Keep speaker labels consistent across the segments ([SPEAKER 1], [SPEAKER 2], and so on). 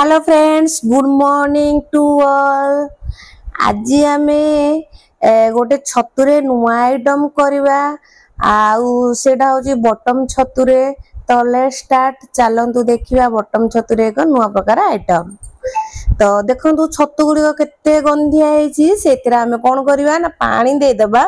[SPEAKER 1] Hello friends, good morning to all. आज आमे गोटे छतुरे नुआ आइटम करवा आउ सेटा होची बटम छतुरे। तो लेट्स स्टार्ट, चलंतु देखिबा बटम छतुरे एक नुआ प्रकार आइटम। तो देखंतु छतु गुडी केते गंधिया हेची, सेतिरा आमे कोन करबा ना पानी दे दबा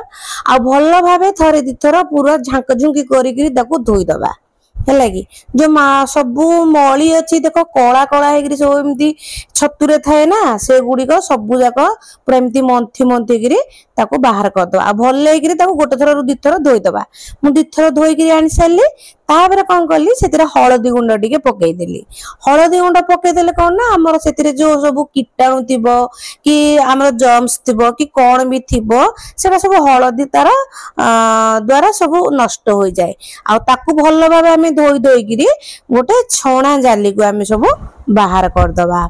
[SPEAKER 1] आ भल्लो भाबे थरे दिथर पूरा झांक झुंकी करिकरी ताको धोई दबा है कि जो सबू मली अच्छी देख कला कला है सब एमती छतुरे थाए ना, से गुड़िक सबू जाक पूरा एमती मंथी मंथी ताको बाहर करदे आ भल गोटे थर रु दिथर धोईदबा। मु दिथर धोईक आनी सारे तापर कौन कली से हलदी गुंड टे पकईदेली। हलदी गुंड पकईदेले कौन ना आमर से जो सब कीटाणु थी कि आमर जर्म्स थी कि कौन भी थी से सब हलदी तार द्वारा सब नष्ट हो जाए। आ ताकू भल भाव आम धोई धोईकि गोटे छणा जाली को आम सब बाहर करदबा।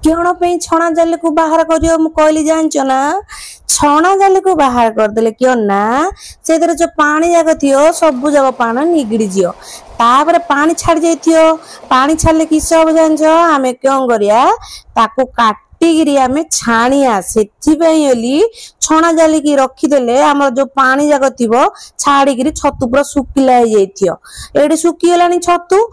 [SPEAKER 1] कौन पे छणा जाली को बाहर करियो मु कहली जानच ना, छणा जाली को बाहर करदेले क्यों ना से जो पानी जाक थियो सब जाक पानी निगड़ी जियो। तापर पानी छाड़ जाइथियो, पानी छाड़ले कि सब जानच आमे क्यों करिया ताकू काटिगिरी आमे छाणिया। सेथिबेली छणा जाली की रखीदेले आमर जो पानी जाक थिबो छाड़िगिरी छतु पूरा सुखिला हो जाइथियो। एडी सुखिगलानी छतु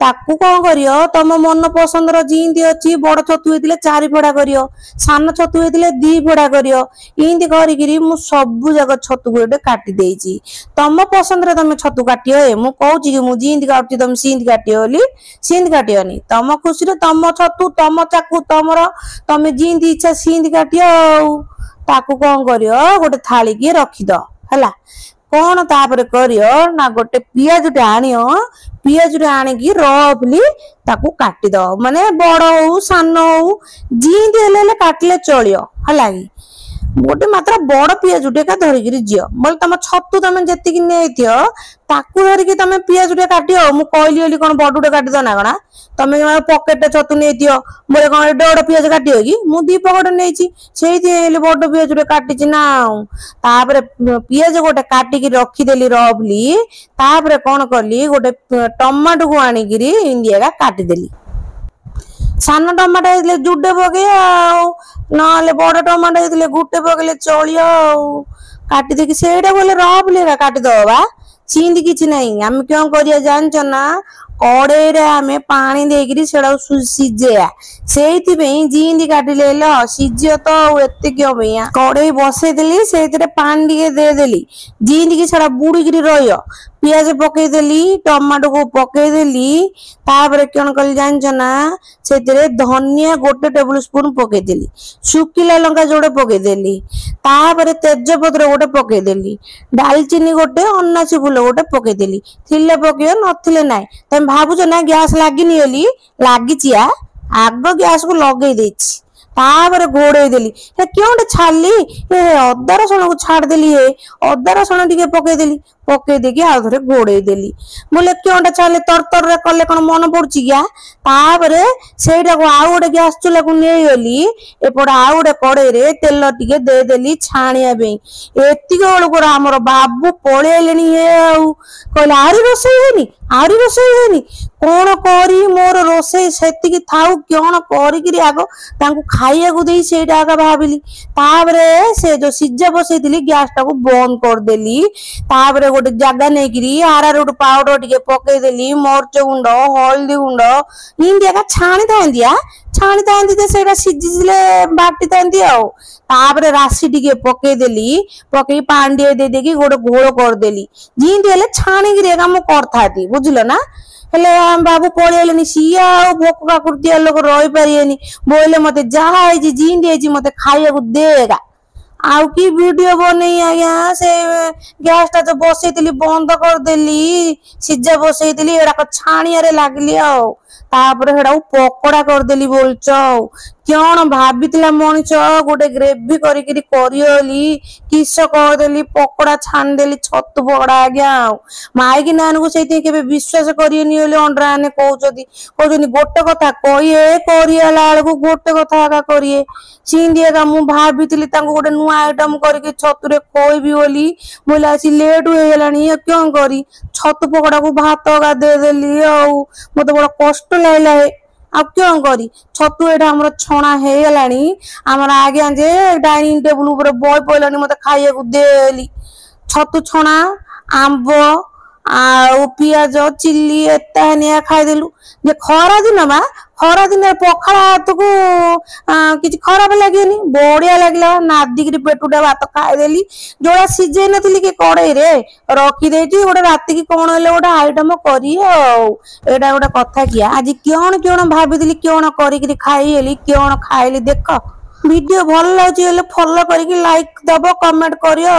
[SPEAKER 1] ताकू कौन करियो तम मन पसंद जींदी अच्छी बड़ छतु होइतिले 4 फड़ा करियो, सान छतु होइतिले 2 फड़ा करियो। इंदी करिगिरी मु सबु जग छतु गोटे काटी देइची। तम पसंद रे तमे छतु काटियो। मु कहूची कि मु जींदी काटुची तम सींदी काटियो बोली, सींदी काटियोनी। तम खुशी रे तम छतु तम चाकू तमर तमे जींदी इच्छा सींदी काटियो। ताकू कौन करियो गोटे थाली की रखी दो हला। कौन तापर करियो ना गोटे पियाजुटे आनियो, पियाजुटे आनिकी रफली ताकू काटी दो। माने बड़ हो सान हो जींदी हेले काटले चलियो हला कि गोटे मात्र बड़ पियाजुटे का धरिकी जियो बोल तुम छतु तुम जी नहीं ताकू धरिकी तुम पियाजुटे काटियो। मु कहली बोली कौन बड़ुटे काट दो ना कणा तुम पकेट छतु नहीं बोले कौन एडे बड़ पियाज काटियो कि मु 2 पकेट नहीं से बड़ पियाजुटे काटी ना। तापर पियाज गोटे काटिकी रखीदेली रफली। तापर कौन कली गोटे टमाटो को आनिकी इंडिया काटिदेली। सान टमाटो होते जुटे पके ना बड़ टमाटो होते गुटे पकड़े चलियो। काटी देखी से बोले रफली काटिदबा सींदी किसी नहीं। आम क्यों करिया जानच ना, कड़े रे आमे पानी देकरी सेड़ा सीझेया से जींदी काटिले सीझ तो एत क्यों भैया कड़े बसईदेली से पानी टे देदेली जींदी की सेड़ा बुड़ीकी रही। पियाज पकईदेली, टमाटो को पकईदेली। तापर कौन कली जानच ना से धनिया गोटे टेबुल स्पून पकईदेली, शुखिला लंका जोड़े पकईदेली। तापर तेजपत्र गोटे पकईदेली, डालचीनी गोटे, अनासी फूल गोटे पकईदेली। थिले पकईयो नथिले नाय। तमे भाबुछ ना गैस लागिनी बोली, लागिची आग गैस को लगई देछि। तापर घोड़े देली क्यों छाली अदा रसुण को छाड़देली। अदा रसुण टे पकईदेली, पकई देकी आउ थे घोड़े देली। बोले क्यों छाले तरतर कले कौन मन पड़ी क्या। तापर से आउ गोटे गैस चूल्हा को नहीं गली एपटे आउ गोटे कड़े तेल टे देदेली छाणिया एतिक बेलू आमर बाबू पलैले कहले आहरी रोषेई होनी, आहरी रोषेई होनी कौन करी मोर रोषेई सेतिकी थाउ कौन करी आग तांकू खाइया को देई सेटा आग भाबिली। तापर से जो सिझा बसई गैस टाको बंद करदेली। तापर गोटे जगह नहीं आरारोट पाउडर टे पकईदेली, मरच गुंड, हल्दी गुंड इंडिया का छाणी था सीझिले बाटी था। राशि टे पकईदेली, पकई पानी दे देकी गोटे घोल करदेली जींदी हेले छाणिकी काम करथाती बुझिल ना। हेले बाबू पलैले सी भोक काकुर्तिया लोक रही पारे बोले मत जहा जींदी मत खाइया को देगा। आउ की वीडियो बनी आज्ञा से गैस टा जो बसई बंद करदेली, सीझा बसई छाणिया लगली पकोड़ा करदेली बोलच। कौन भाभी मनीष गोटे ग्रेवी करी किस करदेली पकोड़ा छाणदेली छतु पकोड़ा आज्ञा। माइकी नान को के विश्वास करियनी अंडा आने कहते गोटे कथा कहे कर गोटे कथा करिए सींदी मु भाभी गोटे नुआ आइटम करके छतुरे खोईबी बोली बोले आसी लेट हो क्यों करी छतु पकोड़ा को भात देदेली मत बड़ा कष्ट लगला है। आ क्यों करी छतु एटा हमर छणा हे गलानी हमर आगे जे डाइनिंग टेबल ऊपर बय पइलानी मते खाइए को देली छतु छणा आंबो आ पियाज चिल्ली एता निया खाइदेलु जे खरा दिन बा खरा दिन पखाड़ हाथ को किछि खराब लागेनी बढ़िया लागला नादिक पेटुटा भात खाइदेली जोड़ा सिझे नथिली कि कड़ई रे रखी देती गोटे राति की कौन हेले गोटे आइटम करी एटा गोटे कथा किया आज क्यों क्यों भाभी क्यों करी खाइली क्यों खाइली देख वीडियो भल लगे फॉलो करके लाइक दबो कमेंट करियो।